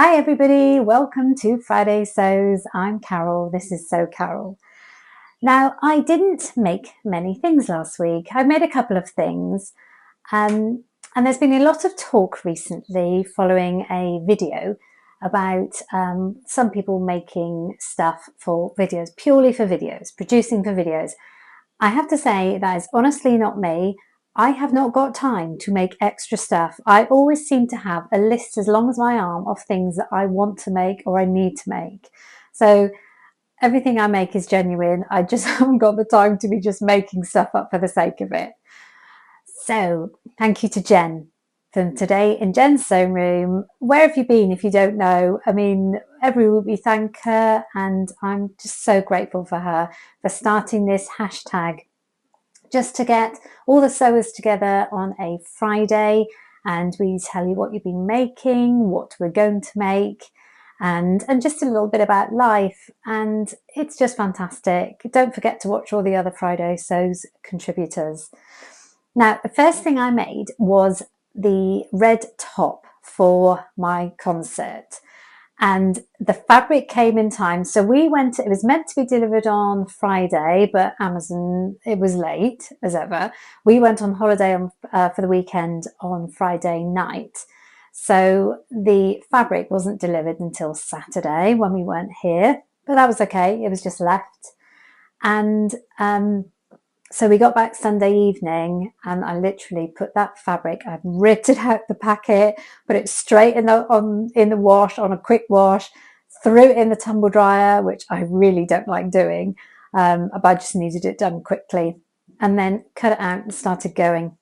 Hi everybody, welcome to Friday Sews. I'm Carole, this is Sew Carole. Now I didn't make many things last week. I made a couple of things and there's been a lot of talk recently following a video about some people making stuff for videos, purely for videos, producing for videos. I have to say that is honestly not me. I have not got time to make extra stuff. I always seem to have a list as long as my arm of things that I want to make or I need to make. So everything I make is genuine. I just haven't got the time to be just making stuff up for the sake of it. So thank you to Jen from Today in Jen's Sewing Room. Where have you been if you don't know? I mean, every week we thank her and I'm just so grateful for her for starting this hashtag just to get all the sewers together on a Friday and we tell you what you've been making, what we're going to make, and just a little bit about life. And it's just fantastic. Don't forget to watch all the other Friday Sews contributors. Now, the first thing I made was the red top for my concert. And the fabric came in time. So it was meant to be delivered on Friday, but Amazon, it was late as ever. We went on holiday for the weekend on Friday night. So the fabric wasn't delivered until Saturday when we weren't here, but that was okay. It was just left. And so we got back Sunday evening and I literally put that fabric, I'd ripped it out the packet, put it straight in the wash, on a quick wash, threw it in the tumble dryer, which I really don't like doing, but I just needed it done quickly, and then cut it out and started going.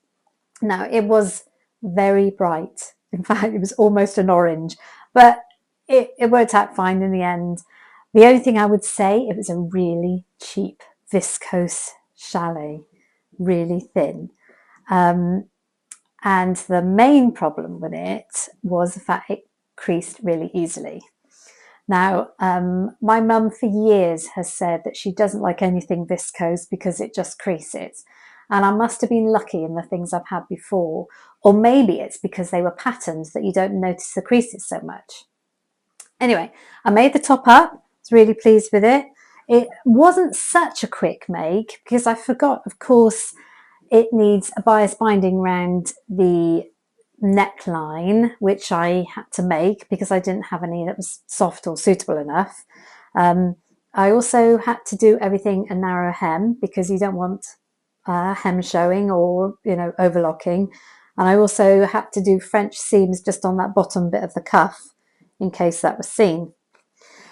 Now it was very bright. In fact, it was almost an orange, but it worked out fine in the end. The only thing I would say, it was a really cheap viscose chalet, really thin. And the main problem with it was the fact it creased really easily. Now, my mum for years has said that she doesn't like anything viscose because it just creases. And I must have been lucky in the things I've had before. Or maybe it's because they were patterns that you don't notice the creases so much. Anyway, I made the top up. I was really pleased with it. It wasn't such a quick make because I forgot, of course, it needs a bias binding around the neckline, which I had to make because I didn't have any that was soft or suitable enough. I also had to do everything a narrow hem because you don't want hem showing or, overlocking. And I also had to do French seams just on that bottom bit of the cuff in case that was seen.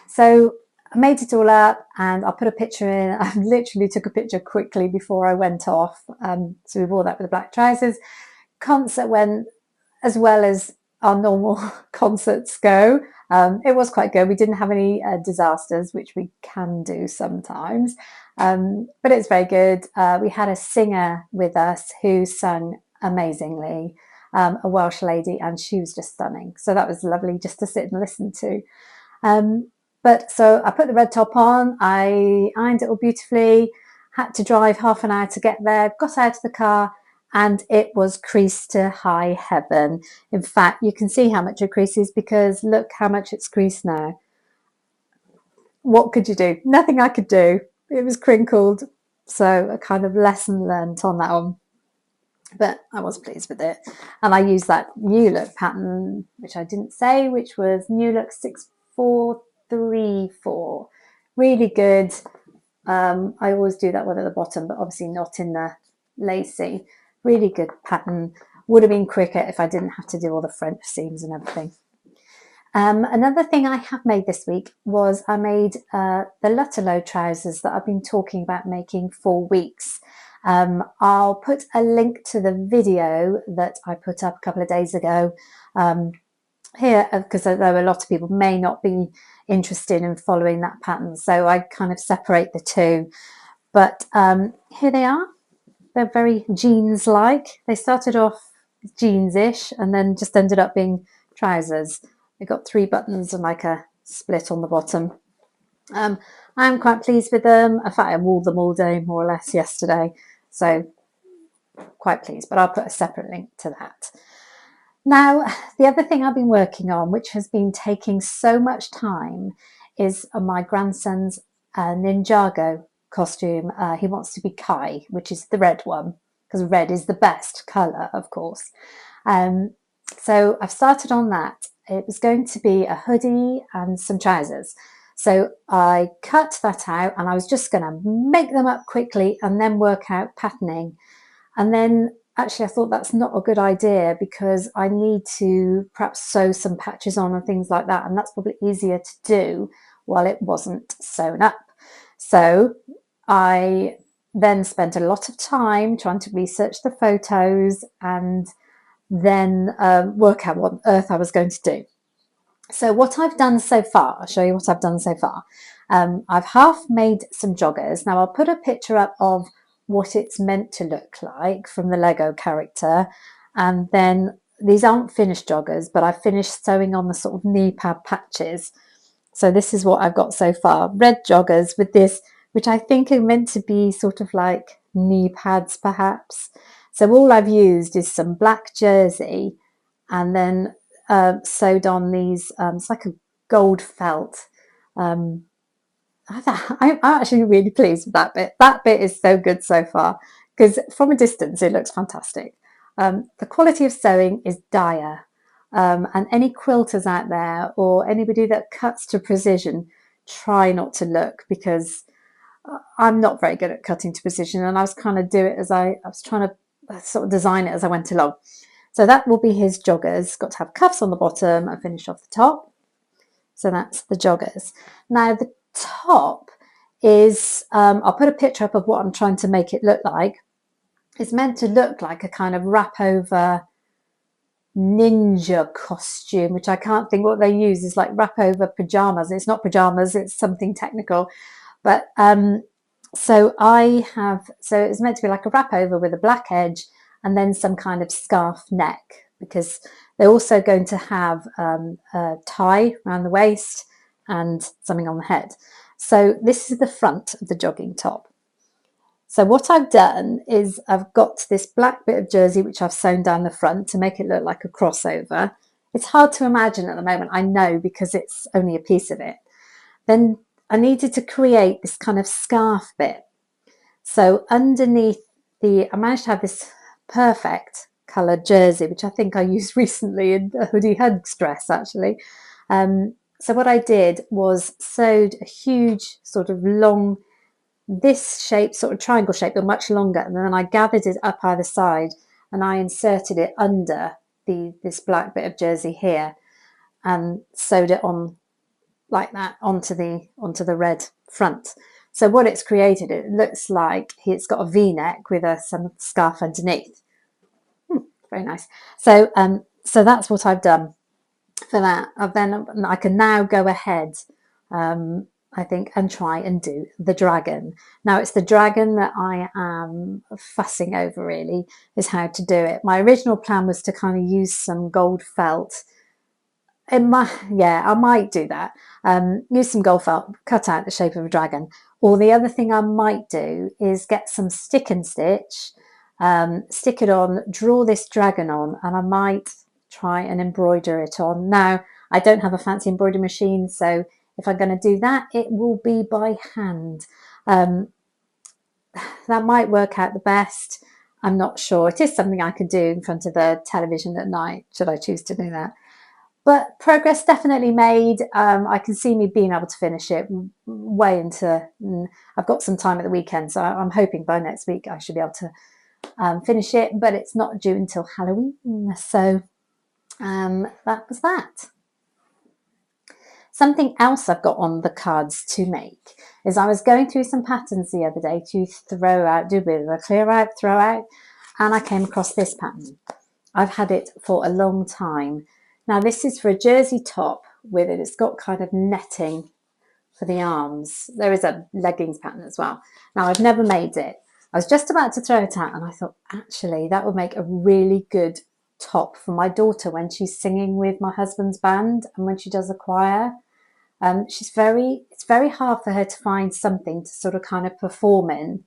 So I made it all up and I'll put a picture in. I literally took a picture quickly before I went off. So we wore that with the black trousers. Concert went as well as our normal concerts go. It was quite good. We didn't have any disasters, which we can do sometimes. But it's very good. We had a singer with us who sung amazingly, a Welsh lady, and she was just stunning. So that was lovely just to sit and listen to. But so I put the red top on, I ironed it all beautifully, had to drive half an hour to get there, got out of the car, and it was creased to high heaven. In fact, you can see how much it creases because look how much it's creased now. What could you do? Nothing I could do. It was crinkled. So a kind of lesson learned on that one. But I was pleased with it. And I used that New Look pattern, which I didn't say, which was New Look 6434. Really good. I always do that one at the bottom, but obviously not in the lacy. Really good pattern. Would have been quicker if I didn't have to do all the French seams and everything. Another thing I have made this week was I made the Lutterloh trousers that I've been talking about making for weeks. I'll put a link to the video that I put up a couple of days ago here, because though a lot of people may not be interested in following that pattern, so I kind of separate the two. But here they are. They're very jeans-like. They started off jeans-ish and then just ended up being trousers. They got 3 buttons and like a split on the bottom. I'm quite pleased with them. In fact, I wore them all day more or less yesterday, so quite pleased. But I'll put a separate link to that. Now, the other thing I've been working on, which has been taking so much time, is my grandson's Ninjago costume. He wants to be Kai, which is the red one, because red is the best colour, of course. Um, so I've started on that. It was going to be a hoodie and some trousers. So I cut that out and I was just going to make them up quickly and then work out patterning. And then actually I thought that's not a good idea because I need to perhaps sew some patches on and things like that. And that's probably easier to do while it wasn't sewn up. So I then spent a lot of time trying to research the photos and then work out what on earth I was going to do. So what I've done so far, I'll show you what I've done so far. I've half made some joggers. Now I'll put a picture up of what it's meant to look like from the Lego character. And then these aren't finished joggers, but I've finished sewing on the sort of knee pad patches. So this is what I've got so far. Red joggers with this, which I think are meant to be sort of like knee pads perhaps. So all I've used is some black jersey and then sewed on these, it's like a gold felt. I'm actually really pleased with that bit. That bit is so good so far because from a distance it looks fantastic. The quality of sewing is dire. And any quilters out there or anybody that cuts to precision, try not to look because I'm not very good at cutting to precision and I was kind of do it as I was trying to sort of design it as I went along. So that will be his joggers. Got to have cuffs on the bottom and finish off the top. So that's the joggers. Now the top is, I'll put a picture up of what I'm trying to make it look like. It's meant to look like a kind of wrap over ninja costume, which I can't think what they use is like wrap over pajamas. It's not pajamas, it's something technical. But so it's meant to be like a wrap over with a black edge and then some kind of scarf neck because they're also going to have a tie around the waist and something on the head. So this is the front of the jogging top. So what I've done is I've got this black bit of jersey which I've sewn down the front to make it look like a crossover. It's hard to imagine at the moment, I know, because it's only a piece of it. Then I needed to create this kind of scarf bit. So underneath I managed to have this perfect coloured jersey, which I think I used recently in a hoodie hugs dress actually. So what I did was sewed a huge sort of long, this shape, sort of triangle shape, but much longer. And then I gathered it up either side and I inserted it under this black bit of jersey here and sewed it on like that onto the red front. So what it's created, it looks like it's got a V-neck with some scarf underneath. Very nice. So so that's what I've done for that. Then I can now go ahead, I think, and try and do the dragon. Now it's the dragon that I am fussing over really, is how to do it. My original plan was to kind of use some gold felt. I might do that. Use some gold felt, cut out the shape of a dragon. Or the other thing I might do is get some stick and stitch, stick it on, draw this dragon on, and I might try and embroider it on. Now, I don't have a fancy embroidery machine, so if I'm going to do that, it will be by hand. That might work out the best. I'm not sure. It is something I could do in front of the television at night, should I choose to do that. But progress definitely made. I can see me being able to finish it way into, I've got some time at the weekend, so I'm hoping by next week I should be able to finish it, but it's not due until Halloween. So that was that. Something else I've got on the cards to make is I was going through some patterns the other day to throw out, do a bit of a clear out, throw out, and I came across this pattern. I've had it for a long time. Now this is for a jersey top with it. It's got kind of netting for the arms. There is a leggings pattern as well. Now I've never made it. I was just about to throw it out and I thought actually that would make a really good top for my daughter when she's singing with my husband's band and when she does a choir. It's very hard for her to find something to sort of kind of perform in.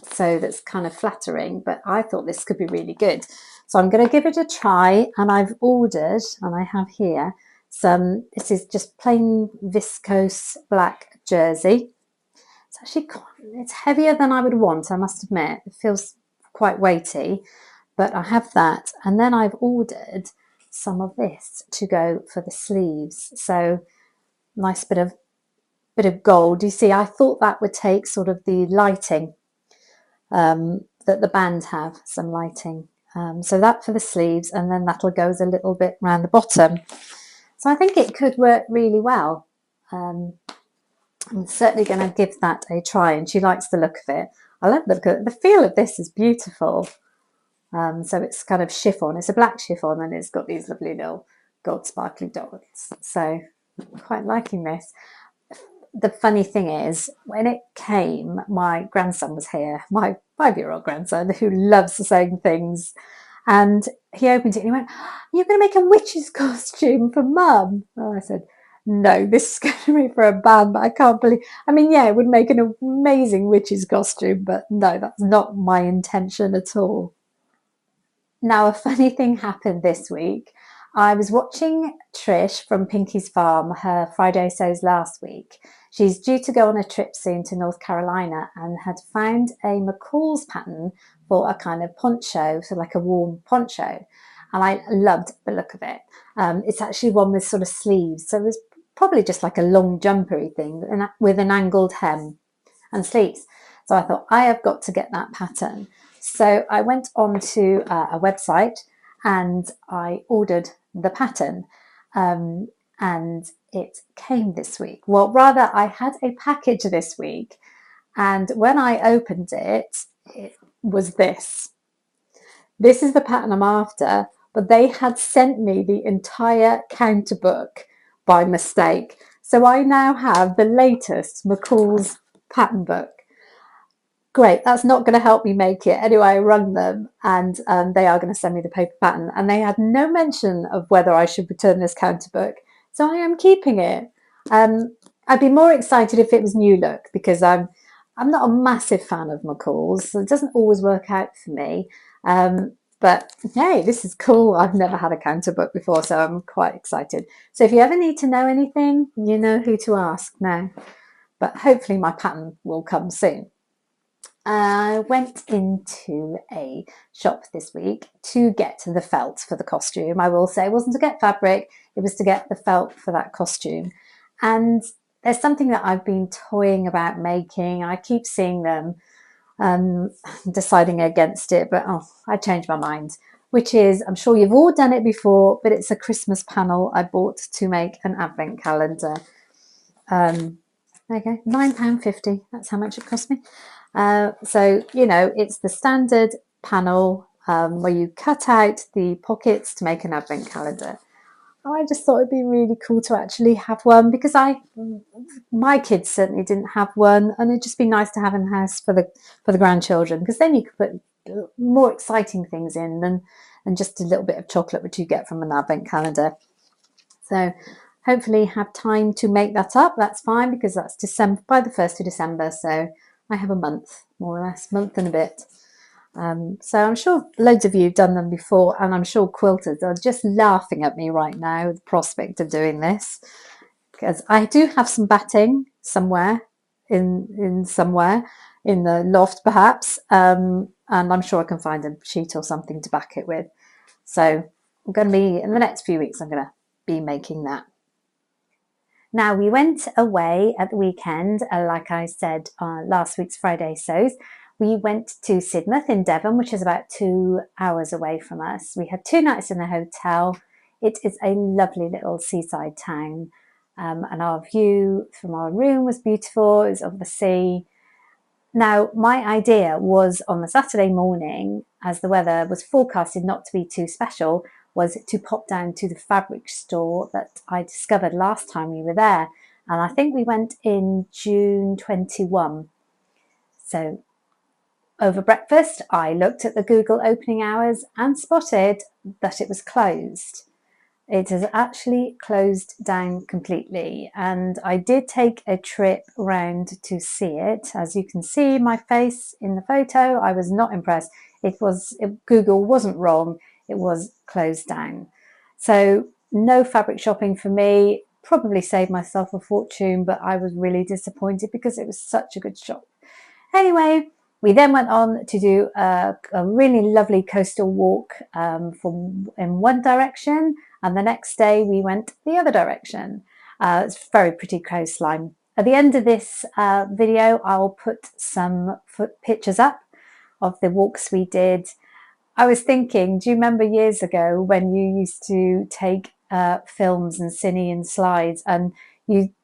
so that's kind of flattering, but I thought this could be really good. So I'm going to give it a try, and I've ordered, and I have here this is just plain viscose black jersey. It's actually, it's heavier than I would want, I must admit. It feels quite weighty, but I have that. And then I've ordered some of this to go for the sleeves. So nice bit of gold. You see, I thought that would take sort of the lighting that the band have, some lighting. So that for the sleeves, and then that'll go as a little bit around the bottom. So I think it could work really well. I'm certainly going to give that a try, and she likes the look of it. I love the feel of this is beautiful. So it's kind of chiffon. It's a black chiffon, and it's got these lovely little gold sparkly dots. So I'm quite liking this. The funny thing is, when it came, my grandson was here, my 5-year-old grandson, who loves sewing things. And he opened it and he went, "You're going to make a witch's costume for Mum?" Oh, I said, "No, this is going to be for a band, but I can't believe..." I mean, yeah, it would make an amazing witch's costume, but no, that's not my intention at all. Now, a funny thing happened this week. I was watching Trish from Pinky's Farm, her Friday Sews last week. She's due to go on a trip soon to North Carolina and had found a McCall's pattern for a kind of poncho, so like a warm poncho. And I loved the look of it. It's actually one with sort of sleeves, so it was probably just like a long jumpery thing with an angled hem and sleeves. So I thought, I have got to get that pattern. So I went on to a website and I ordered the pattern, and it came this week. Well, rather, I had a package this week, and when I opened it, it was this. This is the pattern I'm after, but they had sent me the entire counter book by mistake. So I now have the latest McCall's pattern book. Great, that's not going to help me make it. Anyway, I rung them, and they are going to send me the paper pattern. And they had no mention of whether I should return this counter book. So I am keeping it. I'd be more excited if it was new look, because I'm not a massive fan of McCall's, so it doesn't always work out for me. But hey, this is cool. I've never had a counter book before, so I'm quite excited. So if you ever need to know anything, you know who to ask now. But hopefully my pattern will come soon. I went into a shop this week to get the felt for the costume. I will say it wasn't to get fabric, it was to get the felt for that costume. And there's something that I've been toying about making. I keep seeing them, deciding against it, but I changed my mind, which is, I'm sure you've all done it before, but it's a Christmas panel I bought to make an advent calendar. There you go, £9.50, that's how much it cost me. So, you know, it's the standard panel where you cut out the pockets to make an advent calendar. I just thought it'd be really cool to actually have one, because my kids certainly didn't have one, and it'd just be nice to have in the house for the grandchildren, because then you could put more exciting things in than just a little bit of chocolate which you get from an advent calendar. So hopefully have time to make that up. That's fine, because that's December, by the 1st of December, so I have a month, more or less, month and a bit. So I'm sure loads of you have done them before, and I'm sure quilters are just laughing at me right now, the prospect of doing this, because I do have some batting somewhere in somewhere in the loft perhaps, and I'm sure I can find a sheet or something to back it with. So I'm going to be, in the next few weeks, I'm going to be making that. Now, we went away at the weekend, like I said, last week's Friday Sews. We went to Sidmouth in Devon, which is about 2 hours away from us. We had 2 nights in the hotel. It is a lovely little seaside town, and our view from our room was beautiful. It was of the sea. Now, my idea was on the Saturday morning, as the weather was forecasted not to be too special, was to pop down to the fabric store that I discovered last time we were there. And I think we went in June 21. So over breakfast, I looked at the Google opening hours and spotted that it was closed. It has actually closed down completely, and I did take a trip round to see it. As you can see my face in the photo, I was not impressed. Google wasn't wrong, it was closed down. So no fabric shopping for me. Probably saved myself a fortune, but I was really disappointed because it was such a good shop. Anyway, we then went on to do a really lovely coastal walk in one direction, and the next day we went the other direction. It's very pretty coastline. At the end of this video, I'll put some pictures up of the walks we did. I was thinking, do you remember years ago when you used to take films and cine and slides, and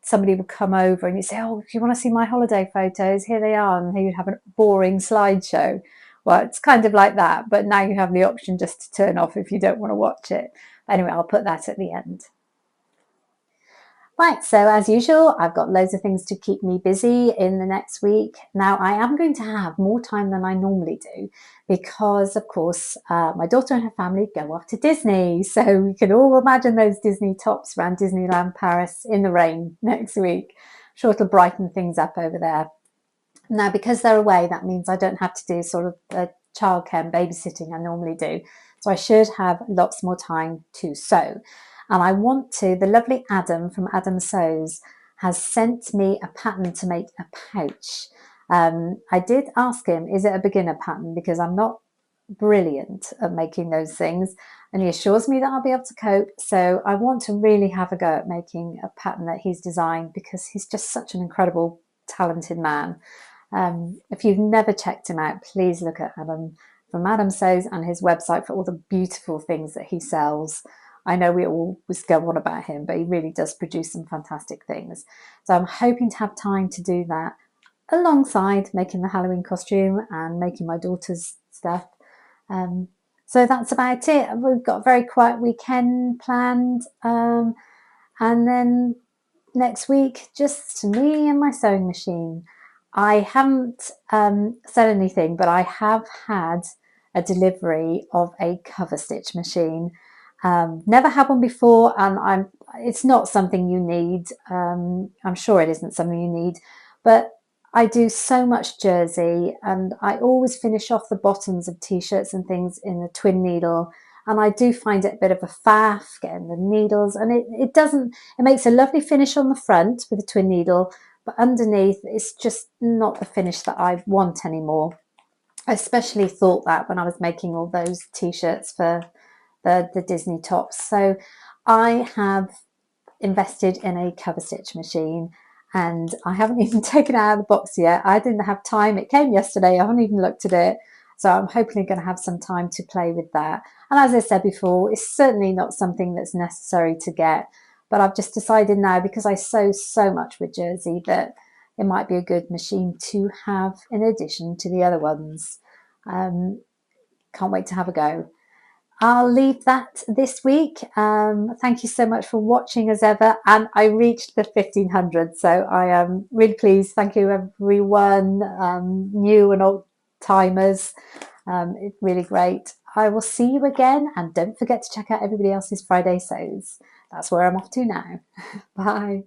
somebody would come over and you'd say, oh, if you want to see my holiday photos, here they are, and you'd have a boring slideshow. Well, it's kind of like that, but now you have the option just to turn off if you don't want to watch it. Anyway, I'll put that at the end. Right, so as usual, I've got loads of things to keep me busy in the next week. Now, I am going to have more time than I normally do because, of course, my daughter and her family go off to Disney. So we can all imagine those Disney tops around Disneyland Paris in the rain next week. I'm sure it'll brighten things up over there. Now, because they're away, that means I don't have to do sort of the childcare and babysitting I normally do. So I should have lots more time to sew. And I want to, the lovely Adam from Adam Sews has sent me a pattern to make a pouch. I did ask him, is it a beginner pattern? Because I'm not brilliant at making those things. And he assures me that I'll be able to cope. So I want to really have a go at making a pattern that he's designed because he's just such an incredible, talented man. If you've never checked him out, please look at Adam from Adam Sews and his website for all the beautiful things that he sells. I know we always go on about him, but he really does produce some fantastic things. So I'm hoping to have time to do that alongside making the Halloween costume and making my daughter's stuff. So that's about it. We've got a very quiet weekend planned. And then next week, just me and my sewing machine. I haven't said anything, but I have had a delivery of a cover stitch machine. Never had one before, and it's not something you need. I'm sure it isn't something you need, but I do so much jersey, and I always finish off the bottoms of t-shirts and things in a twin needle. And I do find it a bit of a faff getting the needles, and it makes a lovely finish on the front with a twin needle, but underneath it's just not the finish that I want anymore. I especially thought that when I was making all those t-shirts for the Disney tops. So I have invested in a cover stitch machine, and I haven't even taken it out of the box yet. I didn't have time. It came yesterday. I haven't even looked at it. So I'm hoping going to have some time to play with that. And as I said before, it's certainly not something that's necessary to get. But I've just decided now, because I sew so much with jersey, that it might be a good machine to have in addition to the other ones. Can't wait to have a go. I'll leave that this week. Thank you so much for watching as ever. And I reached the 1500, so I am really pleased. Thank you, everyone, new and old timers. It's really great. I will see you again, and don't forget to check out everybody else's Friday Sews. That's where I'm off to now. Bye.